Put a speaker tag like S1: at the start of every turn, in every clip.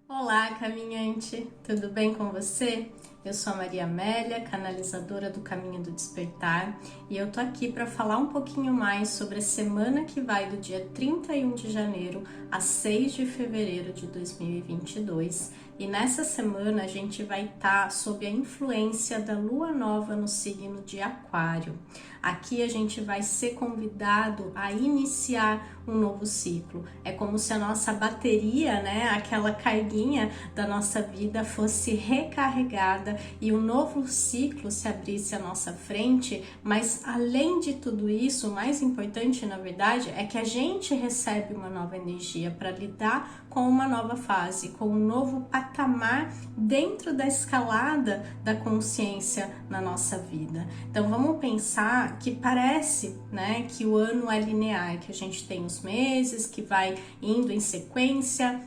S1: Olá, caminhante! Tudo bem com você? Eu sou a Maria Amélia, canalizadora do Caminho do Despertar, e eu tô aqui para falar um pouquinho mais sobre a semana que vai do dia 31 de janeiro a 6 de fevereiro de 2022. E nessa semana a gente vai estar sob a influência da lua nova no signo de Aquário. Aqui a gente vai ser convidado a iniciar um novo ciclo. É como se a nossa bateria, né, aquela carguinha da nossa vida fosse recarregada e um novo ciclo se abrisse à nossa frente. Mas além de tudo isso, o mais importante, na verdade, é que a gente recebe uma nova energia para lidar com uma nova fase, com um novo patamar dentro da escalada da consciência na nossa vida. Então vamos pensar que parece, né, que o ano é linear, que a gente tem os meses, que vai indo em sequência,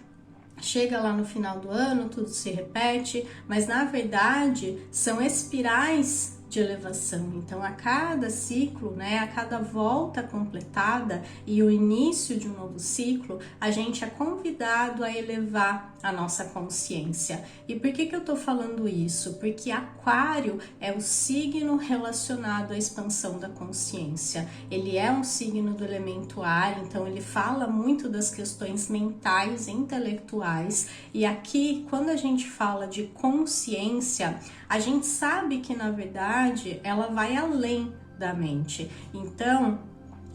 S1: chega lá no final do ano, tudo se repete, mas na verdade são espirais de elevação. Então a cada ciclo, né, a cada volta completada e o início de um novo ciclo, a gente é convidado a elevar a nossa consciência. E por que eu tô falando isso? Porque Aquário é o signo relacionado à expansão da consciência. Ele é um signo do elemento ar, então ele fala muito das questões mentais, intelectuais. E aqui, quando a gente fala de consciência, a gente sabe que na verdade ela vai além da mente. Então,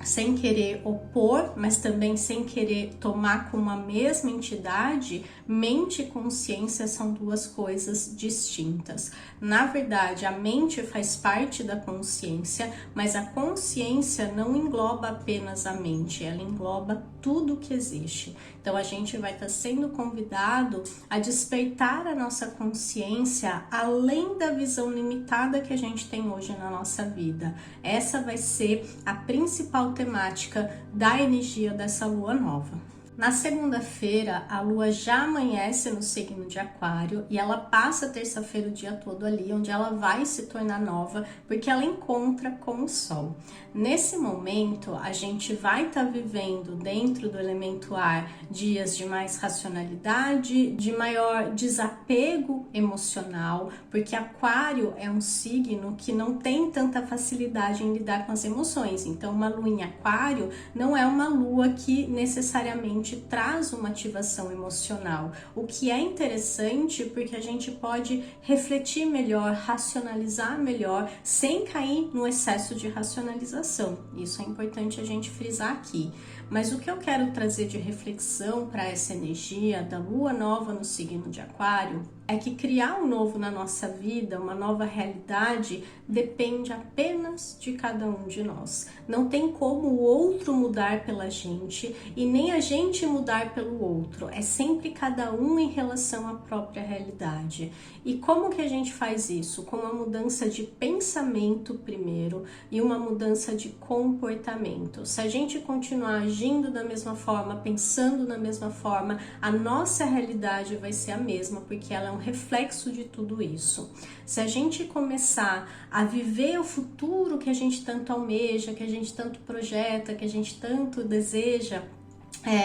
S1: sem querer opor, mas também sem querer tomar como a mesma entidade, mente e consciência são duas coisas distintas. Na verdade, a mente faz parte da consciência, mas a consciência não engloba apenas a mente, ela engloba tudo que existe. Então a gente vai estar sendo convidado a despertar a nossa consciência além da visão limitada que a gente tem hoje na nossa vida. Essa vai ser a principal temática da energia dessa lua nova. Na segunda-feira, a lua já amanhece no signo de Aquário e ela passa a terça-feira o dia todo ali, onde ela vai se tornar nova, porque ela encontra com o sol. Nesse momento, a gente vai estar vivendo dentro do elemento ar dias de mais racionalidade, de maior desapego emocional, porque Aquário é um signo que não tem tanta facilidade em lidar com as emoções. Então, uma lua em Aquário não é uma lua que necessariamente traz uma ativação emocional, o que é interessante porque a gente pode refletir melhor, racionalizar melhor, sem cair no excesso de racionalização. Isso é importante a gente frisar aqui. Mas o que eu quero trazer de reflexão para essa energia da lua nova no signo de Aquário é que criar um novo na nossa vida, uma nova realidade, depende apenas de cada um de nós. Não tem como o outro mudar pela gente e nem a gente mudar pelo outro. É sempre cada um em relação à própria realidade. E como que a gente faz isso? Com uma mudança de pensamento primeiro e uma mudança de comportamento. Se a gente continuar agindo da mesma forma, pensando da mesma forma, a nossa realidade vai ser a mesma, porque ela é um reflexo de tudo isso. Se a gente começar a viver o futuro que a gente tanto almeja, que a gente tanto projeta, que a gente tanto deseja,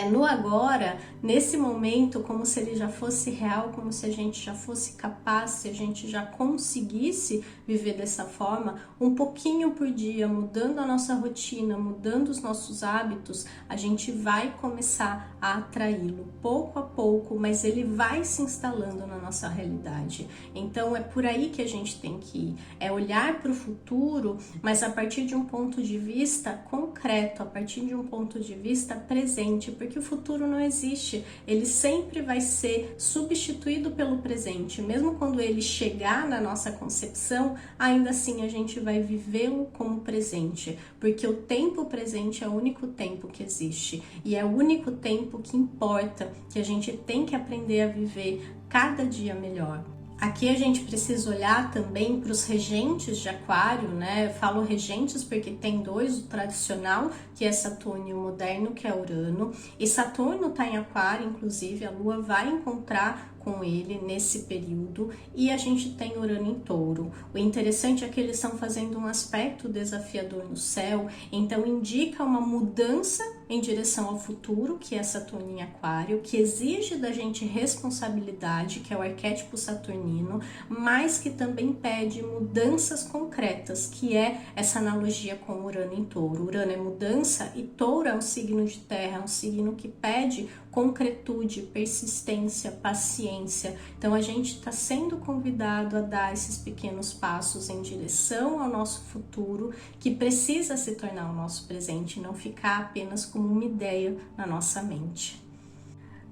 S1: no agora, nesse momento, como se ele já fosse real, como se a gente já fosse capaz, se a gente já conseguisse viver dessa forma, um pouquinho por dia, mudando a nossa rotina, mudando os nossos hábitos, a gente vai começar a atraí-lo pouco a pouco, mas ele vai se instalando na nossa realidade. Então é por aí que a gente tem que ir, é olhar para o futuro, mas a partir de um ponto de vista concreto, a partir de um ponto de vista presente, porque o futuro não existe, ele sempre vai ser substituído pelo presente, mesmo quando ele chegar na nossa concepção, ainda assim a gente vai vivê-lo como presente, porque o tempo presente é o único tempo que existe e é o único tempo que importa, que a gente tem que aprender a viver cada dia melhor. Aqui a gente precisa olhar também para os regentes de Aquário, né? Eu falo regentes porque tem dois, o tradicional, que é Saturno, e o moderno, que é Urano. E Saturno está em Aquário, inclusive, a Lua vai encontrar com ele nesse período, e a gente tem Urano em Touro. O interessante é que eles estão fazendo um aspecto desafiador no céu, então indica uma mudança em direção ao futuro, que é Saturno em Aquário, que exige da gente responsabilidade, que é o arquétipo saturnino, mas que também pede mudanças concretas, que é essa analogia com Urano em Touro. Urano é mudança e Touro é um signo de terra, é um signo que pede concretude, persistência, paciência. Então a gente está sendo convidado a dar esses pequenos passos em direção ao nosso futuro, que precisa se tornar o nosso presente, não ficar apenas como uma ideia na nossa mente.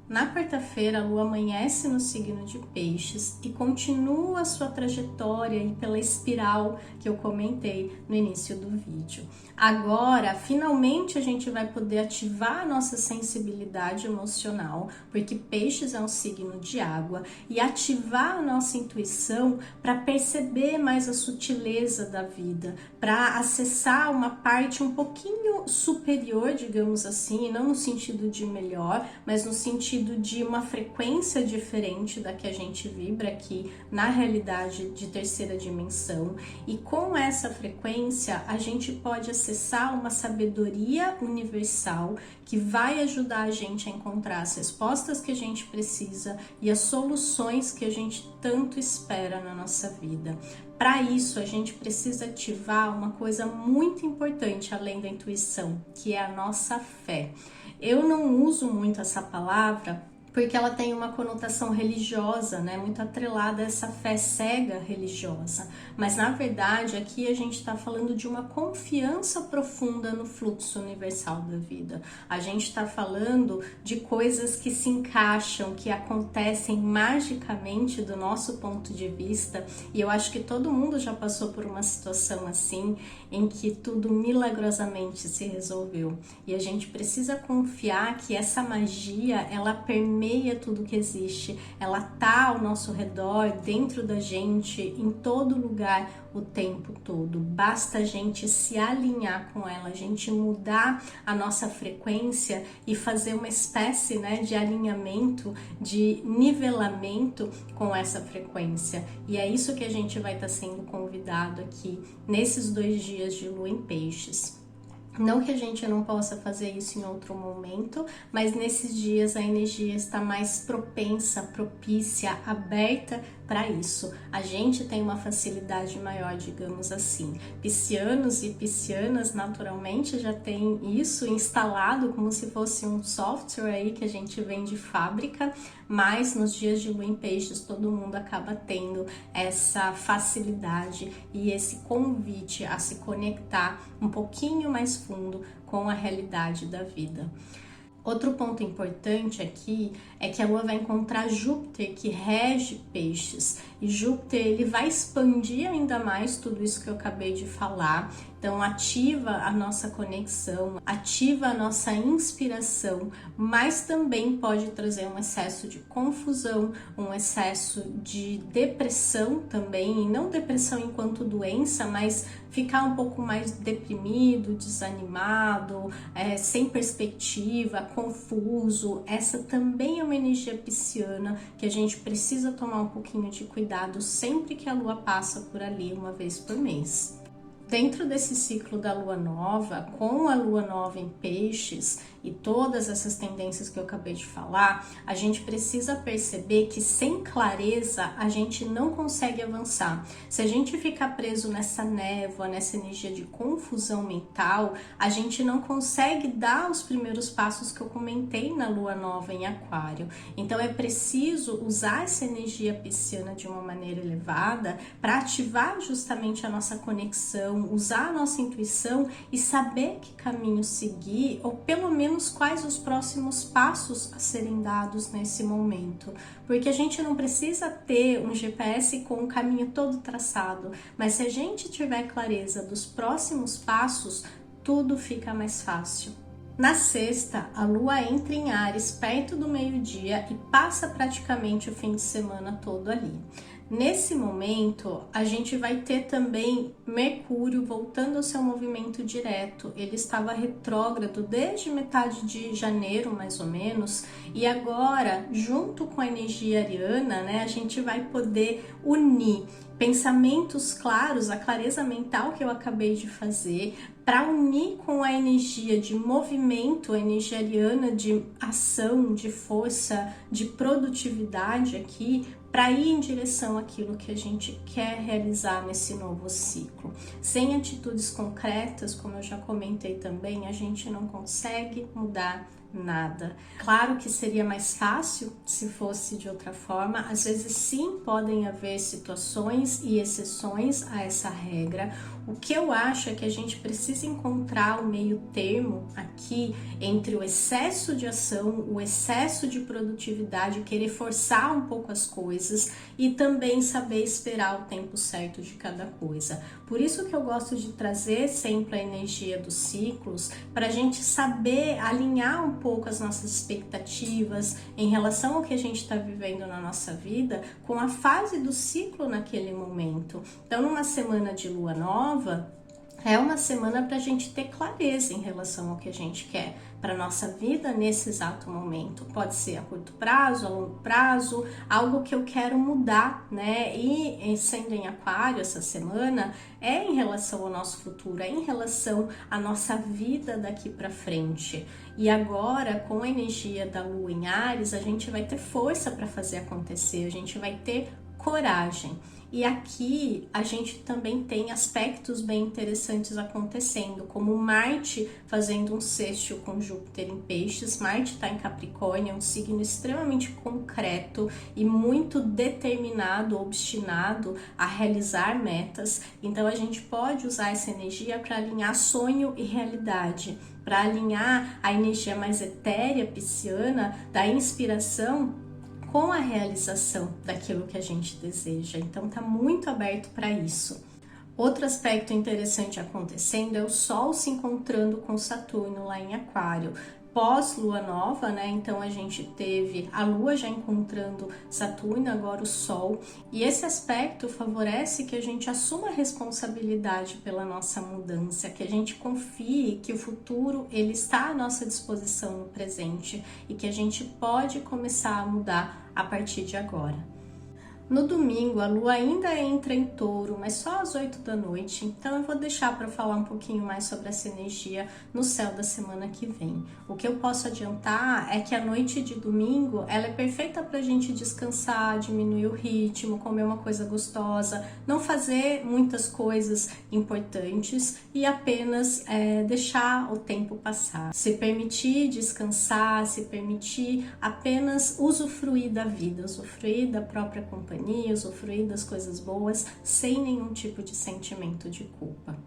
S1: Na quarta-feira, a Lua amanhece no signo de Peixes e continua a sua trajetória aí pela espiral que eu comentei no início do vídeo. Agora, finalmente, a gente vai poder ativar a nossa sensibilidade emocional, porque Peixes é um signo de água, e ativar a nossa intuição para perceber mais a sutileza da vida, para acessar uma parte um pouquinho superior, digamos assim, não no sentido de melhor, mas no sentido de uma frequência diferente da que a gente vibra aqui na realidade de terceira dimensão, e com essa frequência a gente pode acessar uma sabedoria universal que vai ajudar a gente a encontrar as respostas que a gente precisa e as soluções que a gente tanto espera na nossa vida. Para isso, a gente precisa ativar uma coisa muito importante além da intuição, que é a nossa fé. Eu não uso muito essa palavra porque ela tem uma conotação religiosa, né? Muito atrelada a essa fé cega religiosa. Mas, na verdade, aqui a gente está falando de uma confiança profunda no fluxo universal da vida. A gente está falando de coisas que se encaixam, que acontecem magicamente do nosso ponto de vista. E eu acho que todo mundo já passou por uma situação assim, em que tudo milagrosamente se resolveu. E a gente precisa confiar que essa magia, ela permeia tudo que existe, ela tá ao nosso redor, dentro da gente, em todo lugar, o tempo todo. Basta a gente se alinhar com ela, a gente mudar a nossa frequência e fazer uma espécie, né, de alinhamento, de nivelamento com essa frequência. E é isso que a gente vai estar sendo convidado aqui nesses 2 dias de Lua em Peixes. Não que a gente não possa fazer isso em outro momento, mas nesses dias a energia está mais propensa, propícia, aberta para isso. A gente tem uma facilidade maior, digamos assim. Piscianos e piscianas naturalmente já têm isso instalado como se fosse um software aí que a gente vem de fábrica, mas nos dias de Lua em Peixes todo mundo acaba tendo essa facilidade e esse convite a se conectar um pouquinho mais fundo com a realidade da vida. Outro ponto importante aqui é que a Lua vai encontrar Júpiter, que rege Peixes, e Júpiter ele vai expandir ainda mais tudo isso que eu acabei de falar. Então ativa a nossa conexão, ativa a nossa inspiração, mas também pode trazer um excesso de confusão, um excesso de depressão também, e não depressão enquanto doença, mas ficar um pouco mais deprimido, desanimado, sem perspectiva, confuso. Essa também é uma energia pisciana que a gente precisa tomar um pouquinho de cuidado sempre que a Lua passa por ali, uma vez por mês. Dentro desse ciclo da Lua Nova, com a Lua Nova em Peixes e todas essas tendências que eu acabei de falar, a gente precisa perceber que sem clareza a gente não consegue avançar. Se a gente ficar preso nessa névoa, nessa energia de confusão mental, a gente não consegue dar os primeiros passos que eu comentei na Lua Nova em Aquário. Então é preciso usar essa energia pisciana de uma maneira elevada para ativar justamente a nossa conexão, usar a nossa intuição e saber que caminho seguir, ou pelo menos quais os próximos passos a serem dados nesse momento. Porque a gente não precisa ter um GPS com o caminho todo traçado, mas se a gente tiver clareza dos próximos passos, tudo fica mais fácil. Na sexta, a Lua entra em Áries perto do meio-dia e passa praticamente o fim de semana todo ali. Nesse momento, a gente vai ter também Mercúrio voltando ao seu movimento direto. Ele estava retrógrado desde metade de janeiro, mais ou menos, e agora, junto com a energia ariana, né, a gente vai poder unir pensamentos claros, a clareza mental que eu acabei de fazer, para unir com a energia de movimento, a energia ariana de ação, de força, de produtividade aqui, para ir em direção àquilo que a gente quer realizar nesse novo ciclo. Sem atitudes concretas, como eu já comentei também, a gente não consegue mudar nada. Claro que seria mais fácil se fosse de outra forma, às vezes sim podem haver situações e exceções a essa regra. O que eu acho é que a gente precisa encontrar o meio termo aqui entre o excesso de ação, o excesso de produtividade, querer forçar um pouco as coisas e também saber esperar o tempo certo de cada coisa. Por isso que eu gosto de trazer sempre a energia dos ciclos, para a gente saber alinhar um pouco as nossas expectativas em relação ao que a gente está vivendo na nossa vida com a fase do ciclo naquele momento. Então, numa semana de lua nova, é uma semana para a gente ter clareza em relação ao que a gente quer para nossa vida nesse exato momento. Pode ser a curto prazo, a longo prazo, algo que eu quero mudar, né? E sendo em Aquário essa semana, é em relação ao nosso futuro, é em relação à nossa vida daqui para frente. E agora, com a energia da Lua em Áries, a gente vai ter força para fazer acontecer, a gente vai ter coragem. E aqui a gente também tem aspectos bem interessantes acontecendo, como Marte fazendo um sextil com Júpiter em Peixes. Marte está em Capricórnio, é um signo extremamente concreto e muito determinado, obstinado a realizar metas. Então a gente pode usar essa energia para alinhar sonho e realidade, para alinhar a energia mais etérea, pisciana, da inspiração com a realização daquilo que a gente deseja. Então tá muito aberto para isso. Outro aspecto interessante acontecendo é o Sol se encontrando com Saturno lá em Aquário. Pós-lua nova, né? Então a gente teve a Lua já encontrando Saturno, agora o Sol. E esse aspecto favorece que a gente assuma a responsabilidade pela nossa mudança, que a gente confie que o futuro ele está à nossa disposição no presente e que a gente pode começar a mudar a partir de agora. No domingo, a Lua ainda entra em Touro, mas só às 8 da noite, então eu vou deixar para falar um pouquinho mais sobre essa energia no céu da semana que vem. O que eu posso adiantar é que a noite de domingo, ela é perfeita para a gente descansar, diminuir o ritmo, comer uma coisa gostosa, não fazer muitas coisas importantes e apenas deixar o tempo passar. Se permitir descansar, se permitir apenas usufruir da vida, usufruir da própria companhia, usufruir das coisas boas sem nenhum tipo de sentimento de culpa.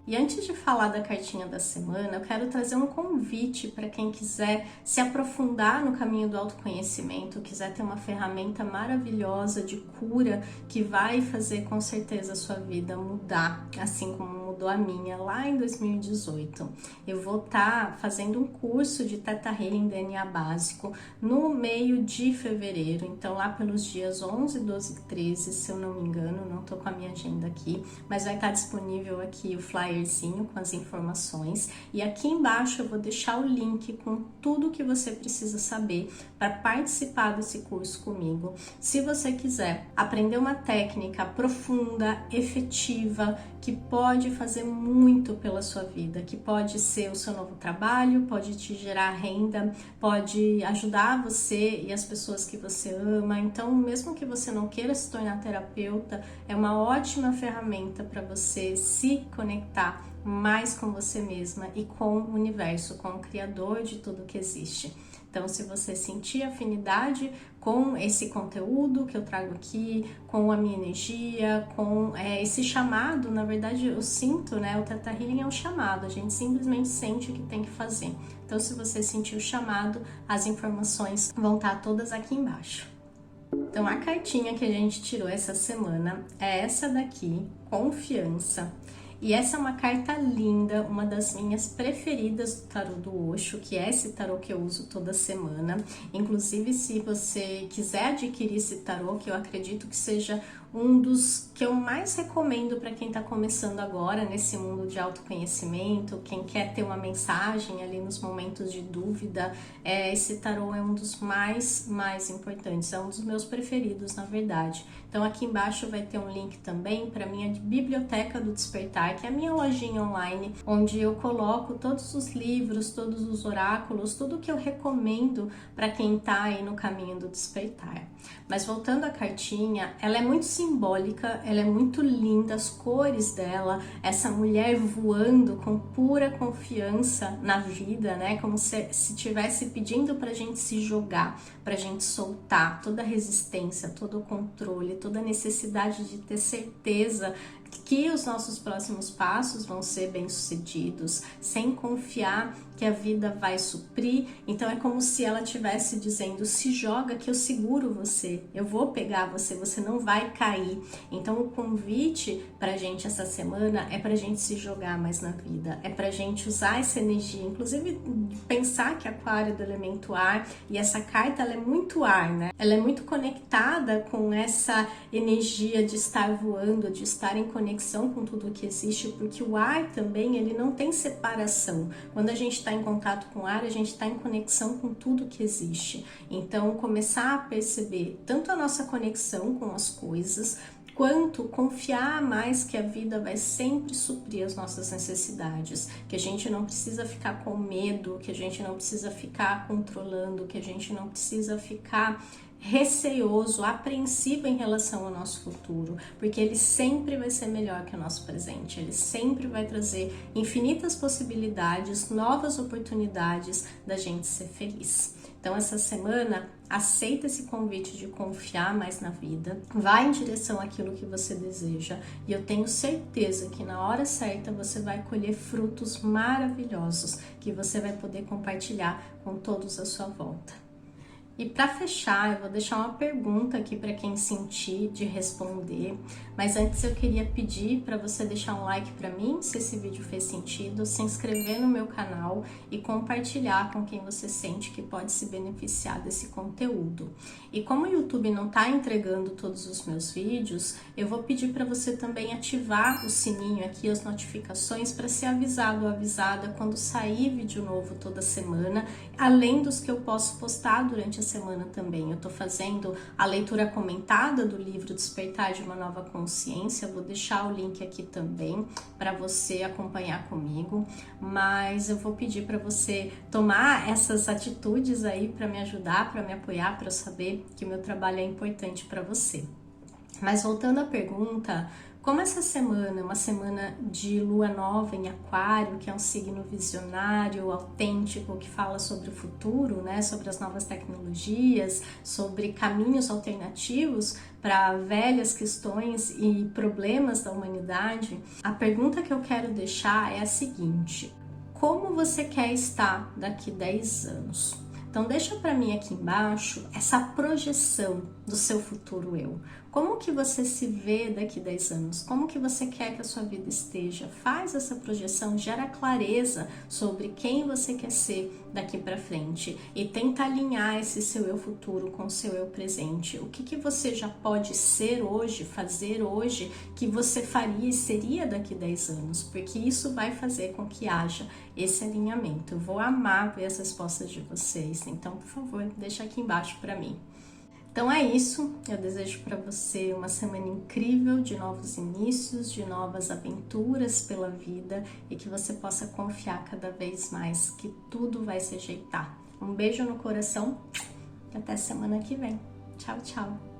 S1: E antes de falar da cartinha da semana, eu quero trazer um convite para quem quiser se aprofundar no caminho do autoconhecimento, quiser ter uma ferramenta maravilhosa de cura que vai fazer com certeza a sua vida mudar, assim como mudou a minha lá em 2018. Eu vou estar fazendo um curso de Theta Healing DNA básico no meio de fevereiro, então lá pelos dias 11, 12 e 13, se eu não me engano, não tô com a minha agenda aqui, mas vai estar disponível aqui o flyerzinho com as informações, e aqui embaixo eu vou deixar o link com tudo que você precisa saber para participar desse curso comigo. Se você quiser aprender uma técnica profunda, efetiva, que pode fazer muito pela sua vida, que pode ser o seu novo trabalho, pode te gerar renda, pode ajudar você e as pessoas que você ama. Então, mesmo que você não queira se tornar terapeuta, é uma ótima ferramenta para você se conectar mais com você mesma e com o universo, com o Criador de tudo que existe. Então, se você sentir afinidade com esse conteúdo que eu trago aqui, com a minha energia, com esse chamado, na verdade eu sinto, né? O Theta Healing é um chamado, a gente simplesmente sente o que tem que fazer. Então, se você sentir o chamado, as informações vão estar todas aqui embaixo. Então, a cartinha que a gente tirou essa semana é essa daqui, Confiança. E essa é uma carta linda, uma das minhas preferidas do tarô do Osho, que é esse tarô que eu uso toda semana. Inclusive, se você quiser adquirir esse tarô, que eu acredito que seja um dos que eu mais recomendo para quem está começando agora nesse mundo de autoconhecimento, quem quer ter uma mensagem ali nos momentos de dúvida, esse tarô é um dos mais importantes, é um dos meus preferidos, na verdade. Então aqui embaixo vai ter um link também para minha Biblioteca do Despertar, que é a minha lojinha online, onde eu coloco todos os livros, todos os oráculos, tudo que eu recomendo para quem está aí no caminho do despertar. Mas voltando à cartinha, ela é muito simbólica, ela é muito linda, as cores dela, essa mulher voando com pura confiança na vida, né? Como se estivesse pedindo pra gente se jogar, pra gente soltar toda a resistência, todo o controle, toda a necessidade de ter certeza que os nossos próximos passos vão ser bem-sucedidos, sem confiar que a vida vai suprir. Então é como se ela estivesse dizendo: se joga que eu seguro você, eu vou pegar você, você não vai cair. Então o convite pra gente essa semana é pra gente se jogar mais na vida, é pra gente usar essa energia, inclusive pensar que Aquário é do elemento ar, e essa carta ela é muito ar, né? Ela é muito conectada com essa energia de estar voando, de estar em conexão com tudo que existe, porque o ar também, ele não tem separação. Quando a gente está em contato com o ar, a gente está em conexão com tudo que existe. Então, começar a perceber tanto a nossa conexão com as coisas, quanto confiar mais que a vida vai sempre suprir as nossas necessidades, que a gente não precisa ficar com medo, que a gente não precisa ficar controlando, que a gente não precisa ficar receoso, apreensivo em relação ao nosso futuro, porque ele sempre vai ser melhor que o nosso presente, ele sempre vai trazer infinitas possibilidades, novas oportunidades da gente ser feliz. Então essa semana, aceita esse convite de confiar mais na vida, vai em direção àquilo que você deseja, e eu tenho certeza que na hora certa você vai colher frutos maravilhosos que você vai poder compartilhar com todos à sua volta. E para fechar, eu vou deixar uma pergunta aqui para quem sentir de responder, mas antes eu queria pedir para você deixar um like para mim, se esse vídeo fez sentido, se inscrever no meu canal e compartilhar com quem você sente que pode se beneficiar desse conteúdo. E como o YouTube não está entregando todos os meus vídeos, eu vou pedir para você também ativar o sininho aqui, as notificações, para ser avisado ou avisada quando sair vídeo novo toda semana, além dos que eu posso postar durante a semana também. Eu tô fazendo a leitura comentada do livro Despertar de uma Nova Consciência, vou deixar o link aqui também para você acompanhar comigo, mas eu vou pedir para você tomar essas atitudes aí para me ajudar, para me apoiar, para eu saber que o meu trabalho é importante para você. Mas voltando à pergunta, como essa semana é uma semana de lua nova em Aquário, que é um signo visionário, autêntico, que fala sobre o futuro, né, sobre as novas tecnologias, sobre caminhos alternativos para velhas questões e problemas da humanidade, a pergunta que eu quero deixar é a seguinte: como você quer estar daqui 10 anos? Então deixa para mim aqui embaixo essa projeção do seu futuro eu. Como que você se vê daqui 10 anos? Como que você quer que a sua vida esteja? Faz essa projeção, gera clareza sobre quem você quer ser daqui para frente e tenta alinhar esse seu eu futuro com o seu eu presente. O que você já pode ser hoje, fazer hoje, que você faria e seria daqui 10 anos? Porque isso vai fazer com que haja esse alinhamento. Eu vou amar ver as respostas de vocês, então, por favor, deixa aqui embaixo para mim. Então é isso, eu desejo para você uma semana incrível de novos inícios, de novas aventuras pela vida e que você possa confiar cada vez mais que tudo vai se ajeitar. Um beijo no coração e até semana que vem. Tchau, tchau!